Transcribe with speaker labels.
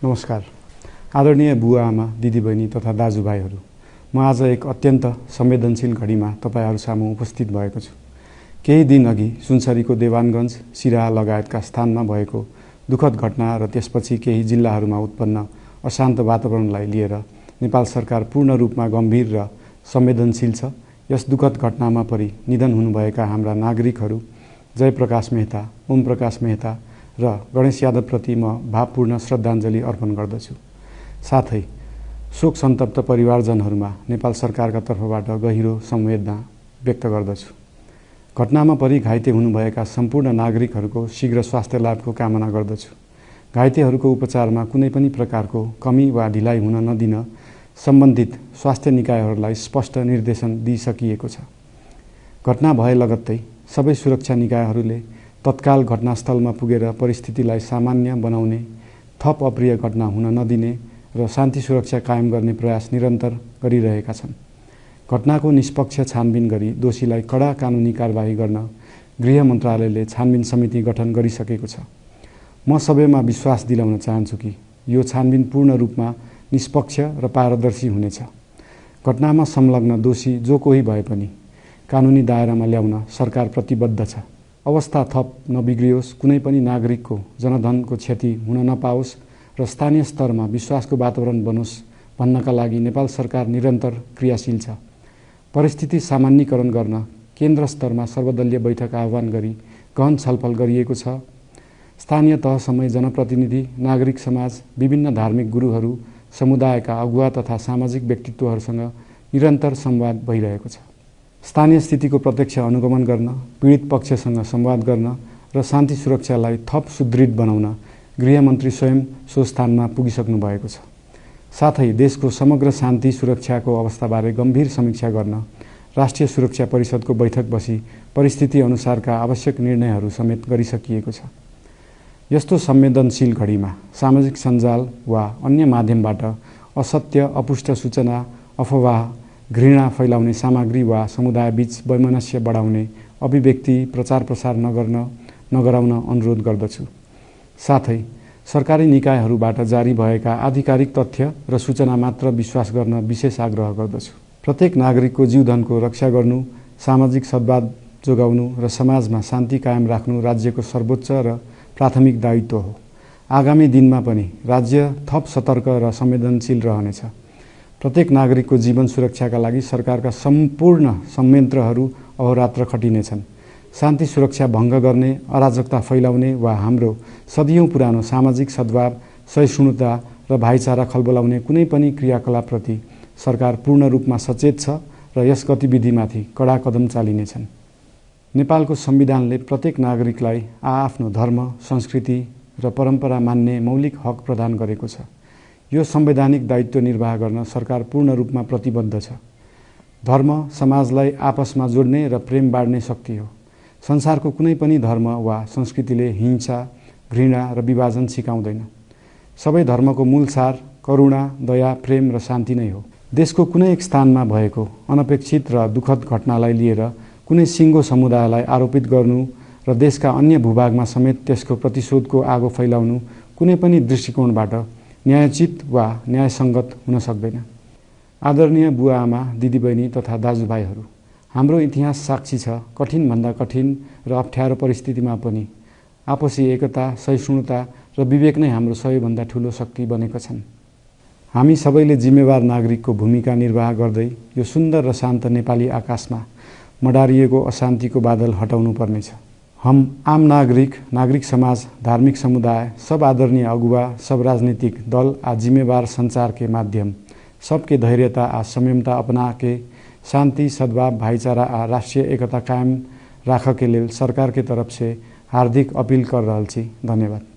Speaker 1: नमस्कार। आदरणीय बुवा आमा, दिदीबहिनी तथा दाजुभाइहरू, म आज एक अत्यन्त संवेदनशील घडीमा तपाईहरू सामु उपस्थित भएको छु। केही दिन अघि सुनसरीको देवानगञ्ज, सिराहा लगायतका स्थानमा भएको दुःखद घटना र त्यसपछि केही जिल्लाहरूमा उत्पन्न अशान्त वातावरणलाई लिएर नेपाल सरकार पूर्ण रूपमा गम्भीर र संवेदनशील छ। यस दुःखद घटनामा परि निधन हुनुभएका हाम्रा नागरिकहरू जयप्रकाश मेहता, ओम प्रकाश मेहता र गणेश यादवप्रति म भावपूर्ण श्रद्धाञ्जली अर्पण गर्दछु। साथै शोक सन्तप्त परिवारजनहरूमा नेपाल सरकारका तर्फबाट गहिरो संवेदना व्यक्त गर्दछु। घटनामा परि घाइते हुनुभएका सम्पूर्ण नागरिकहरूको शीघ्र स्वास्थ्य लाभको कामना गर्दछु। घाइतेहरूको उपचारमा कुनै पनि प्रकारको कमी वा ढिलाइ हुन नदिन सम्बन्धित स्वास्थ्य निकायहरूलाई स्पष्ट निर्देशन दिइसकिएको छ। घटना भए लगत्तै सबै सुरक्षा निकायहरूले तत्काल घटनास्थलमा पुगेर परिस्थितिलाई सामान्य बनाउने, थप अप्रिय घटना हुन नदिने र शान्ति सुरक्षा कायम गर्ने प्रयास निरन्तर गरिरहेका छन्। घटनाको निष्पक्ष छानबिन गरी दोषीलाई कडा कानुनी कारबाही गर्न गृह मन्त्रालयले छानबिन समिति गठन गरिसकेको छ। म सबैमा विश्वास दिलाउन चाहन्छु कि यो छानबिन पूर्ण रूपमा निष्पक्ष र पारदर्शी हुनेछ। घटनामा संलग्न दोषी जो कोही भए पनि कानुनी दायरामा ल्याउन सरकार प्रतिबद्ध छ। अवस्था थप नबिग्रियोस्, कुनै पनि नागरिकको जनधनको क्षति हुन नपाओस् र स्थानीय स्तरमा विश्वासको वातावरण बनोस् भन्नका लागि नेपाल सरकार निरन्तर क्रियाशील छ। परिस्थिति सामान्यीकरण गर्न केन्द्र स्तरमा सर्वदलीय बैठक आह्वान गरी गहन छलफल गरिएको छ। स्थानीय तहसम्मै जनप्रतिनिधि, नागरिक समाज, विभिन्न धार्मिक गुरुहरू, समुदायका अगुवा तथा सामाजिक व्यक्तित्वहरूसँग निरन्तर संवाद भइरहेको छ। स्थानीय स्थितिको प्रत्यक्ष अनुगमन गर्न, पीडित पक्षसँग संवाद गर्न र शान्ति सुरक्षालाई थप सुदृढ बनाउन गृहमन्त्री स्वयं सो स्थानमा पुगिसक्नु भएको छ। साथै देशको समग्र शान्ति सुरक्षाको अवस्थाबारे गम्भीर समीक्षा गर्न राष्ट्रिय सुरक्षा परिषदको बैठक बसी परिस्थिति अनुसारका आवश्यक निर्णयहरू समेत गरिसकिएको छ। यस्तो संवेदनशील घडीमा सामाजिक सञ्जाल वा अन्य माध्यमबाट असत्य, अपुष्ट सूचना, अफवाह, घृणा फैलाउने सामग्री वा समुदायबीच वैमनस्य बढाउने अभिव्यक्ति प्रचार प्रसार नगराउन अनुरोध गर्दछु। साथै सरकारी निकायहरूबाट जारी भएका आधिकारिक तथ्य र सूचना मात्र विश्वास गर्न विशेष आग्रह गर्दछु। प्रत्येक नागरिकको जीवधनको रक्षा गर्नु, सामाजिक सद्भाव जोगाउनु र समाजमा शान्ति कायम राख्नु राज्यको सर्वोच्च र प्राथमिक दायित्व हो। आगामी दिनमा पनि राज्य थप सतर्क र संवेदनशील रहनेछ। प्रत्येक नागरिकको जीवन सुरक्षाका लागि सरकारका सम्पूर्ण संयन्त्रहरू अहोरात्र खटिनेछन्। शान्ति सुरक्षा भङ्ग गर्ने, अराजकता फैलाउने वा हाम्रो सदियौं पुरानो सामाजिक सद्भाव, सहिष्णुता र भाइचारा खलबलाउने कुनै पनि क्रियाकलापप्रति सरकार पूर्ण रूपमा सचेत छ र यस गतिविधिमाथि कडा कदम चालिनेछन्। नेपालको संविधानले प्रत्येक नागरिकलाई आआफ्नो धर्म, संस्कृति र परम्परा मान्ने मौलिक हक प्रदान गरेको छ। यो संवैधानिक दायित्व निर्वाह गर्न सरकार पूर्ण रूपमा प्रतिबद्ध छ। धर्म समाजलाई आपसमा जोड्ने र प्रेम बाँड्ने शक्ति हो। संसारको कुनै पनि धर्म वा संस्कृतिले हिंसा, घृणा र विभाजन सिकाउँदैन। सबै धर्मको मूल सार करुणा, दया, प्रेम र शान्ति नै हो। देशको कुनै एक स्थानमा भएको अनपेक्षित र दुःखद घटनालाई लिएर कुनै सिङ्गो समुदायलाई आरोपित गर्नु र देशका अन्य भूभागमा समेत त्यसको प्रतिशोधको आगो फैलाउनु कुनै पनि दृष्टिकोणबाट न्यायोचित वा न्यायसङ्गत हुन सक्दैन। आदरणीय बुवा आमा, दिदीबहिनी तथा दाजुभाइहरू, हाम्रो इतिहास साक्षी छ कठिनभन्दा कठिन र अप्ठ्यारो परिस्थितिमा पनि आपसी एकता, सहिष्णुता र विवेक नै हाम्रो सबैभन्दा ठूलो शक्ति बनेका छन्। हामी सबैले जिम्मेवार नागरिकको भूमिका निर्वाह गर्दै यो सुन्दर र शान्त नेपाली आकाशमा मडारिएको अशान्तिको बादल हटाउनु पर्नेछ। हम आम नागरिक, नागरिक समाज, धार्मिक समुदाय, सब आदरणीय अगुवा, सब राजनीतिक दल आ जिम्मेवार संचार के माध्यम सबके धैर्यता आ संयमता अपना के शांति, सद्भाव, भाईचारा आ राष्ट्रीय एकता कायम राख के लेल सरकार के तरफ से हार्दिक अपील कर रहल छी। धन्यवाद।